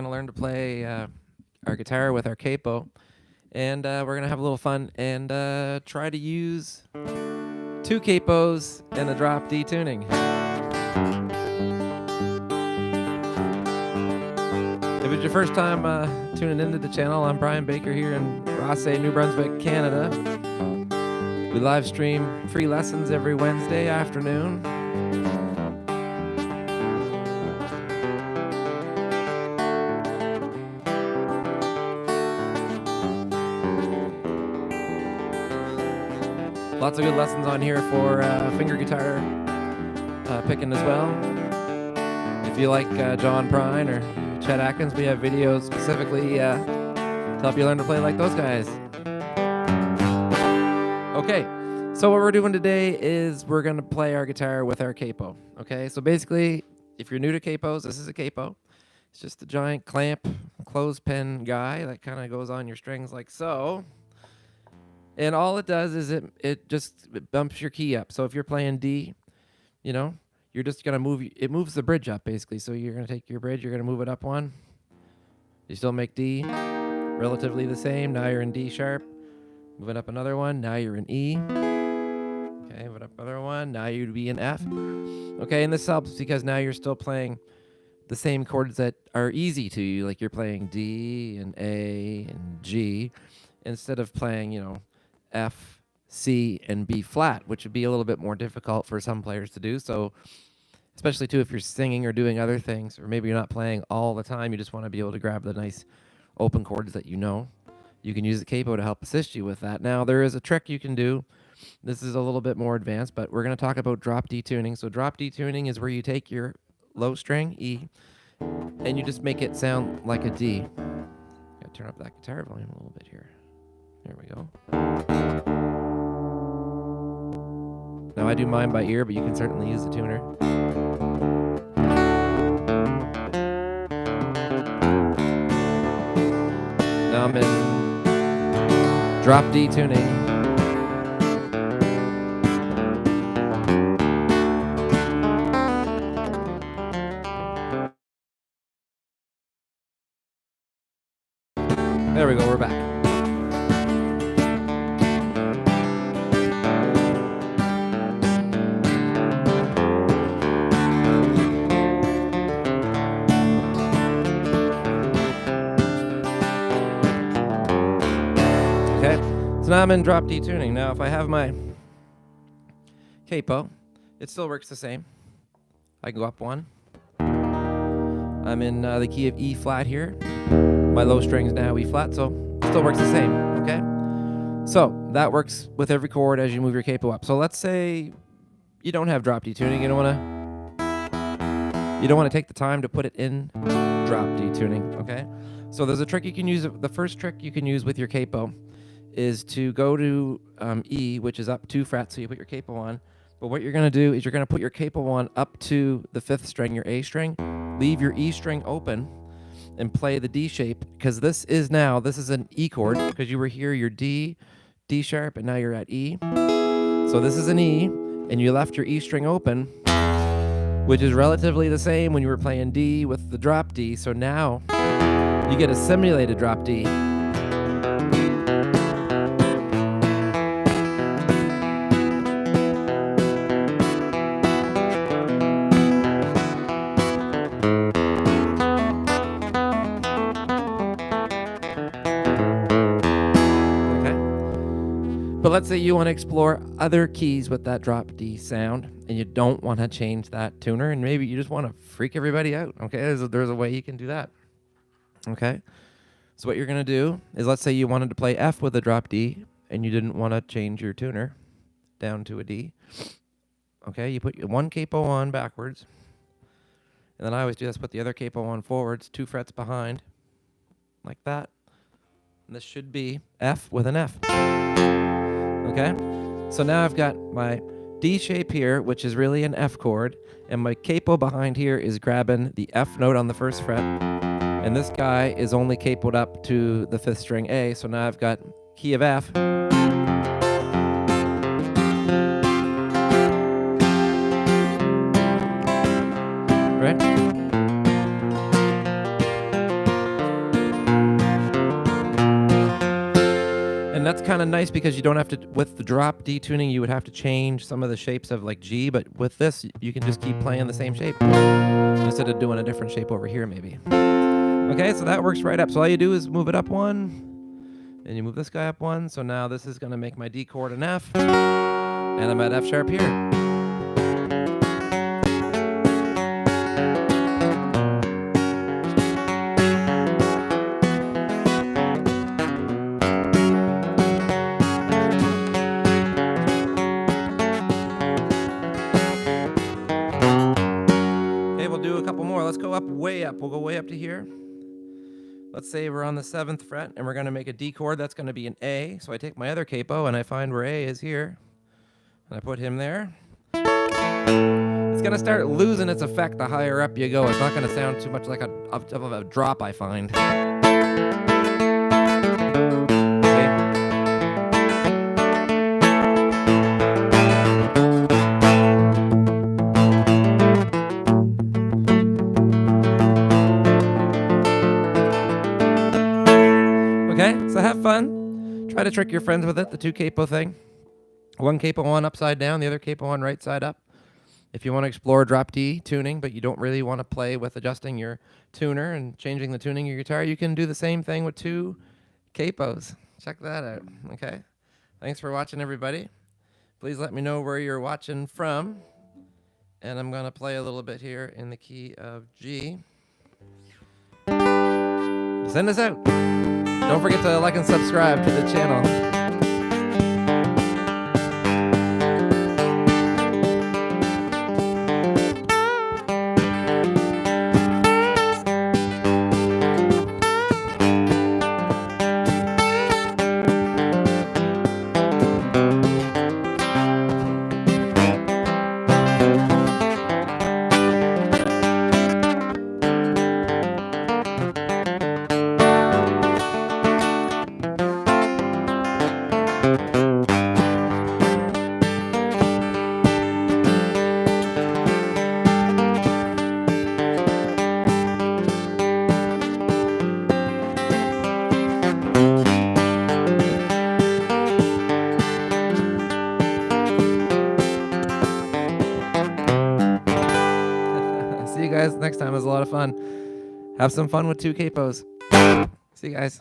to learn to play our guitar with our capo, and we're going to have a little fun and try to use two capos and a drop D tuning. If it's your first time tuning into the channel, I'm Brian Baker here in Rothesay, New Brunswick, Canada. We live stream free lessons every Wednesday afternoon. Lots of good lessons on here for finger guitar picking as well. If you like John Prine or Chet Atkins, we have videos specifically to help you learn to play like those guys. Okay, so what we're doing today is we're going to play our guitar with our capo. Okay, so basically, if you're new to capos, this is a capo. It's just a giant clamp, clothespin guy that kind of goes on your strings like so. And all it does is it just bumps your key up. So if you're playing D, you know, you're just going to move, it moves the bridge up basically. So you're going to take your bridge, you're going to move it up one. You still make D relatively the same. Now you're in D sharp. Move it up another one. Now you're in E. Okay, move it up another one. Now you'd be in F. Okay, and this helps because now you're still playing the same chords that are easy to you. Like you're playing D and A and G instead of playing, you know, F, C, and B flat, which would be a little bit more difficult for some players to do. So, especially too if you're singing or doing other things, or maybe you're not playing all the time, you just want to be able to grab the nice open chords that you know. You can use the capo to help assist you with that. Now, there is a trick you can do. This is a little bit more advanced, but we're going to talk about drop D tuning. So drop D tuning is where you take your low string, E, and you just make it sound like a D. Gotta turn up that guitar volume a little bit here. There we go. Now I do mine by ear, but you can certainly use the tuner. Now I'm in drop D tuning. There we go, we're back. So now I'm in drop D tuning. Now if I have my capo, it still works the same. I can go up one. I'm in the key of E flat here. My low string's now E flat, so it still works the same, okay? So that works with every chord as you move your capo up. So let's say you don't have drop D tuning. You don't want to take the time to put it in drop D tuning, okay? So there's a trick you can use. The first trick you can use with your capo is to go to E, which is up 2 frets, so you put your capo on. But what you're going to do is you're going to put your capo on up to the 5th string, your A string, leave your E string open, and play the D shape, because this is an E chord, because you were here, you're D, D sharp, and now you're at E. So this is an E, and you left your E string open, which is relatively the same when you were playing D with the drop D. So now you get a simulated drop D. But let's say you want to explore other keys with that drop D sound, and you don't want to change that tuner, and maybe you just want to freak everybody out, okay? There's a way you can do that, okay? So what you're going to do is, let's say you wanted to play F with a drop D, and you didn't want to change your tuner down to a D, okay? You put your one capo on backwards, and then I always do this, put the other capo on forwards, 2 frets behind, like that. And this should be F with an F. Okay, so now I've got my D shape here, which is really an F chord, and my capo behind here is grabbing the F note on the 1st fret, and this guy is only capoed up to the 5th string A, so now I've got key of F. Right? that's kind of nice because you don't have to, with the drop D tuning, you would have to change some of the shapes of like G, but with this, you can just keep playing the same shape instead of doing a different shape over here maybe. Okay, so that works right up. So all you do is move it up one, and you move this guy up one. So now this is going to make my D chord an F, and I'm at F sharp here. We'll do a couple more. Let's go up, way up. We'll go way up to here. Let's say we're on the 7th fret and we're going to make a D chord. That's going to be an A. So I take my other capo and I find where A is here. And I put him there. It's going to start losing its effect the higher up you go. It's not going to sound too much like a drop, I find. Okay, so have fun. Try to trick your friends with it, the 2 capo thing. 1 capo on upside down, the other capo on right side up. If you want to explore drop D tuning, but you don't really want to play with adjusting your tuner and changing the tuning of your guitar, you can do the same thing with 2 capos. Check that out, okay? Thanks for watching, everybody. Please let me know where you're watching from. And I'm going to play a little bit here in the key of G. Send us out. Don't forget to like and subscribe to the channel. See you guys next time. It was a lot of fun. Have some fun with 2 capos. See you guys.